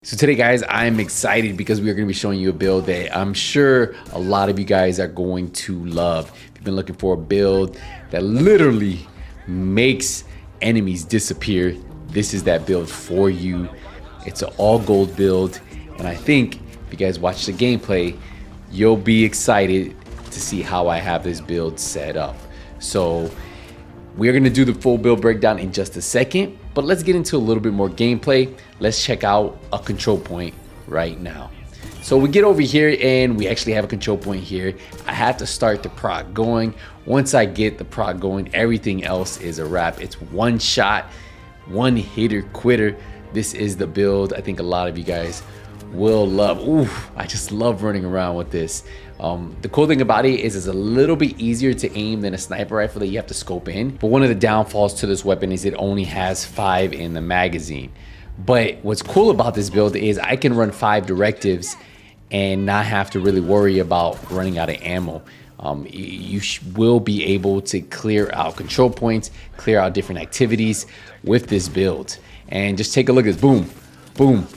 So today, guys, I'm excited because we are going to be showing you a build that I'm sure a lot of you guys are going to love. If you've been looking for a build that literally makes enemies disappear, this is that build for you. It's an all gold build, and I think if you guys watch the gameplay, you'll be excited to see how I have this build set up. So we're going to do the full build breakdown in just a second, but let's get into a little bit more gameplay. Let's check out a control point right now. So we get over here and we actually have a control point here. I have to start the proc going. Once I get the proc going, everything else is a wrap. It's one shot, one hitter quitter. This is the build I think a lot of you guys will love. Ooh, I just love running around with this. The cool thing about it is it's a little bit easier to aim than a sniper rifle that you have to scope in. But one of the downfalls to this weapon is it only has 5 in the magazine. But what's cool about this build is I can run 5 directives and not have to really worry about running out of ammo. You will be able to clear out control points, clear out different activities with this build. And just take a look at this. Boom, boom.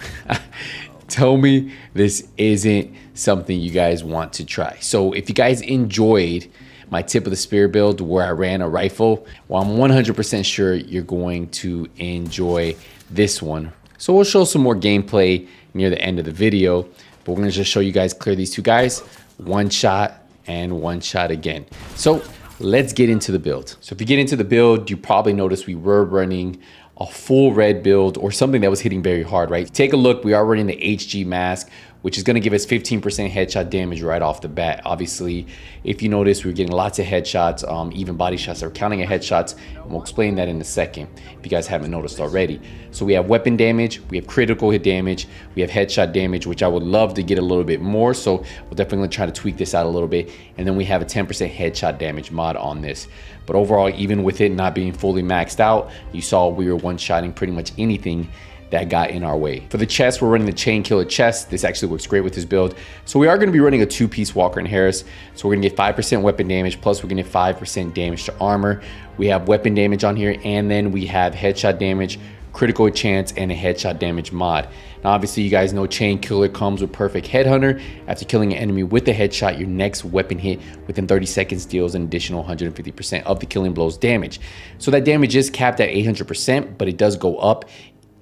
Tell me this isn't something you guys want to try. So if you guys enjoyed my tip of the spear build where I ran a rifle, well, I'm 100% sure you're going to enjoy this one. So we'll show some more gameplay near the end of the video, but we're gonna just show you guys clear these two guys, one shot and one shot again. So let's get into the build. So if you get into the build, you probably noticed we were running a full red build or something that was hitting very hard, right? Take a look, we are running the HG mask, which is gonna give us 15% headshot damage right off the bat. Obviously, if you notice, we're getting lots of headshots, even body shots that are counting as headshots, and we'll explain that in a second if you guys haven't noticed already. So we have weapon damage, we have critical hit damage, we have headshot damage, which I would love to get a little bit more, so we'll definitely try to tweak this out a little bit. And then we have a 10% headshot damage mod on this. But overall, even with it not being fully maxed out, you saw we were one-shotting pretty much anything that got in our way. For the chest, we're running the chain killer chest. This actually works great with this build. So we are gonna be running a 2-piece Walker and Harris. So we're gonna get 5% weapon damage, plus we're gonna get 5% damage to armor. We have weapon damage on here, and then we have headshot damage, critical chance, and a headshot damage mod. Now, obviously, you guys know chain killer comes with perfect headhunter. After killing an enemy with a headshot, your next weapon hit within 30 seconds deals an additional 150% of the killing blow's damage. So that damage is capped at 800%, but it does go up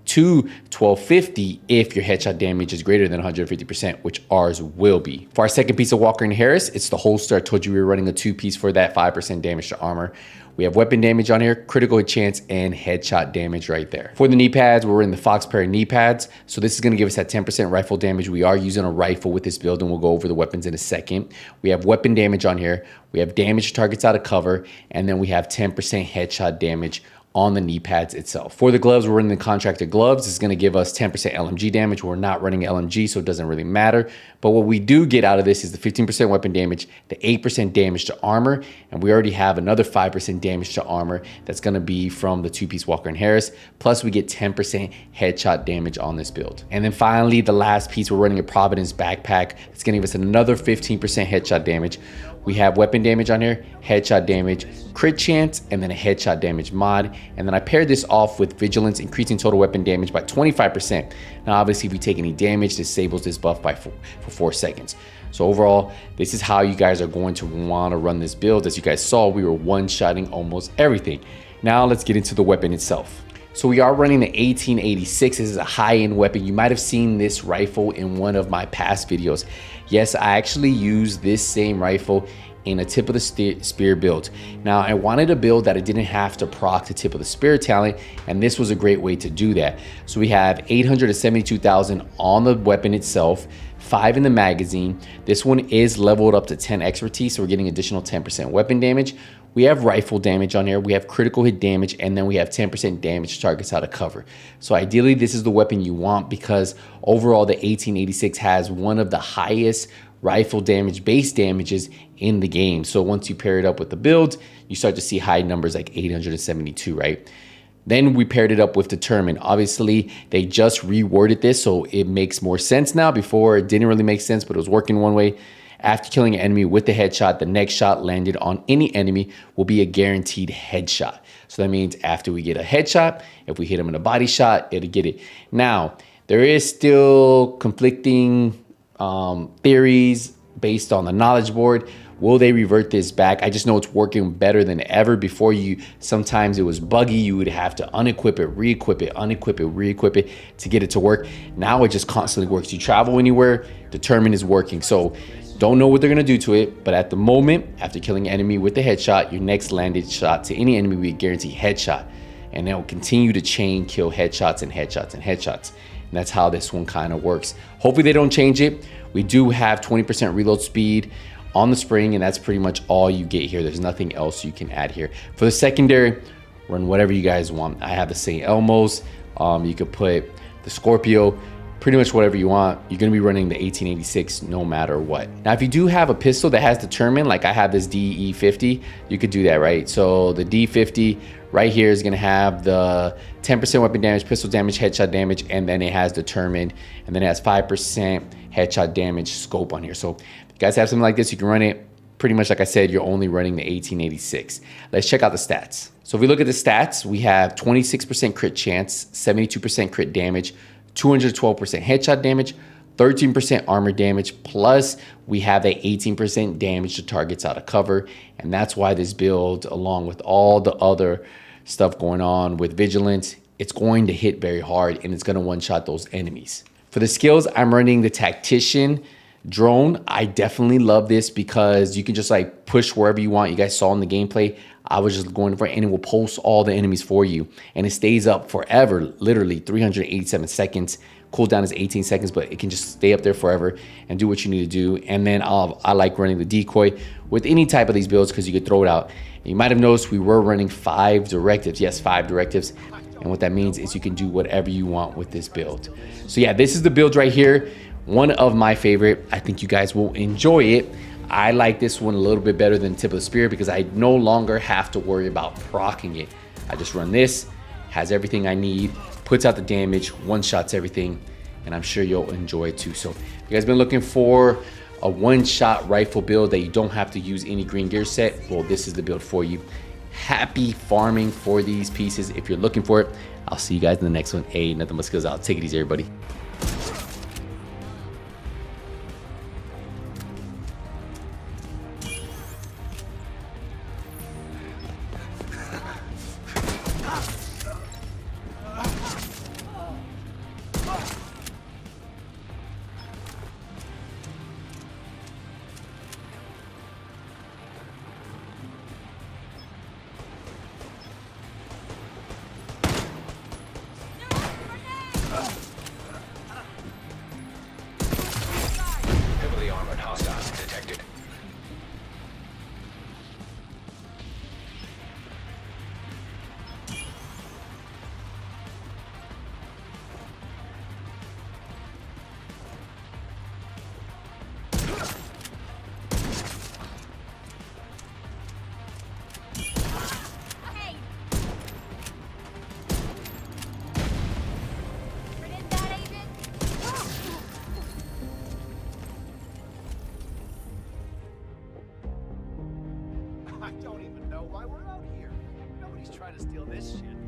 to 1250 if your headshot damage is greater than 150%, which ours will be. For our second piece of Walker and Harris, it's the holster. I told you we were running a 2-piece for that 5% damage to armor. We have weapon damage on here, critical hit chance, and headshot damage right there. For the knee pads, we're in the Fox pair knee pads. So this is gonna give us that 10% rifle damage. We are using a rifle with this build, and we'll go over the weapons in a second. We have weapon damage on here. We have damage to targets out of cover, and then we have 10% headshot damage on the knee pads itself. For the gloves, we're running the contractor gloves. It's gonna give us 10% LMG damage. We're not running LMG, so it doesn't really matter. But what we do get out of this is the 15% weapon damage, the 8% damage to armor, and we already have another 5% damage to armor that's gonna be from the 2-piece Walker and Harris. Plus we get 10% headshot damage on this build. And then finally, the last piece, we're running a Providence backpack. It's gonna give us another 15% headshot damage. We have weapon damage on here, headshot damage, crit chance, and then a headshot damage mod. And then I paired this off with vigilance, increasing total weapon damage by 25%. Now, obviously, if we take any damage, disables this buff for 4 seconds. So overall, this is how you guys are going to want to run this build. As you guys saw, we were one-shotting almost everything. Now let's get into the weapon itself. So we are running the 1886. This is a high-end weapon. You might have seen this rifle in one of my past videos. Yes, I actually used this same rifle in a tip of the spear build. Now, I wanted a build that I didn't have to proc the tip of the spear talent, and this was a great way to do that. So we have 872,000 on the weapon itself, 5 in the magazine. This one is leveled up to 10 expertise, so we're getting additional 10% weapon damage. We have rifle damage on here, we have critical hit damage, and then we have 10% damage to targets out of cover. So ideally, this is the weapon you want because overall, the 1886 has one of the highest rifle damage base damages in the game. So once you pair it up with the build, you start to see high numbers like 872, right? Then we paired it up with Determined. Obviously, they just reworded this, so it makes more sense now. Before, it didn't really make sense, but it was working one way. After killing an enemy with the headshot, the next shot landed on any enemy will be a guaranteed headshot. So that means after we get a headshot, if we hit him in a body shot, it'll get it. Now, There is still conflicting theories based on the knowledge board. Will they revert this back? I just know it's working better than ever. Before, sometimes it was buggy. You would have to unequip it, re-equip it, unequip it, re-equip it to get it to work. Now it just constantly works. You travel anywhere, Determine is working. So don't know what they're gonna do to it, but at the moment, after killing an enemy with the headshot, your next landed shot to any enemy will be guaranteed headshot. And they'll continue to chain kill headshots and headshots and headshots. And that's how this one kind of works. Hopefully they don't change it. We do have 20% reload speed on the spring, and that's pretty much all you get here. There's nothing else you can add here. For the secondary, run whatever you guys want. I have the St. Elmo's. You could put the Scorpio, pretty much whatever you want. You're gonna be running the 1886 no matter what. Now, if you do have a pistol that has determined, like I have this DE50, you could do that, right? So the D50 right here is gonna have the 10% weapon damage, pistol damage, headshot damage, and then it has determined, and then it has 5% headshot damage scope on here. So if you guys have something like this, you can run it. Pretty much like I said, you're only running the 1886. Let's check out the stats. So if we look at the stats, we have 26% crit chance, 72% crit damage, 212% headshot damage, 13% armor damage, plus we have a 18% damage to targets out of cover. And that's why this build, along with all the other stuff going on with vigilance, it's going to hit very hard and it's going to one-shot those enemies. For the skills, I'm running the tactician drone. I definitely love this because you can just like push wherever you want. You guys saw in the gameplay, I was just going for it and it will post all the enemies for you. And it stays up forever, literally 387 seconds. Cooldown is 18 seconds, but it can just stay up there forever and do what you need to do. And then I like running the decoy with any type of these builds because you could throw it out. And you might have noticed we were running 5 directives. Yes, 5 directives. And what that means is you can do whatever you want with this build. So yeah, this is the build right here. One of my favorite. I think you guys will enjoy it. I like this one a little bit better than Tip of the Spear because I no longer have to worry about proccing it. I just run this, has everything I need, puts out the damage, one-shots everything, and I'm sure you'll enjoy it too. So if you guys been looking for a one-shot rifle build that you don't have to use any green gear set, well, this is the build for you. Happy farming for these pieces. If you're looking for it, I'll see you guys in the next one. Hey, nothing but skills out. Take it easy, everybody. I don't even know why we're out here. Nobody's trying to steal this shit.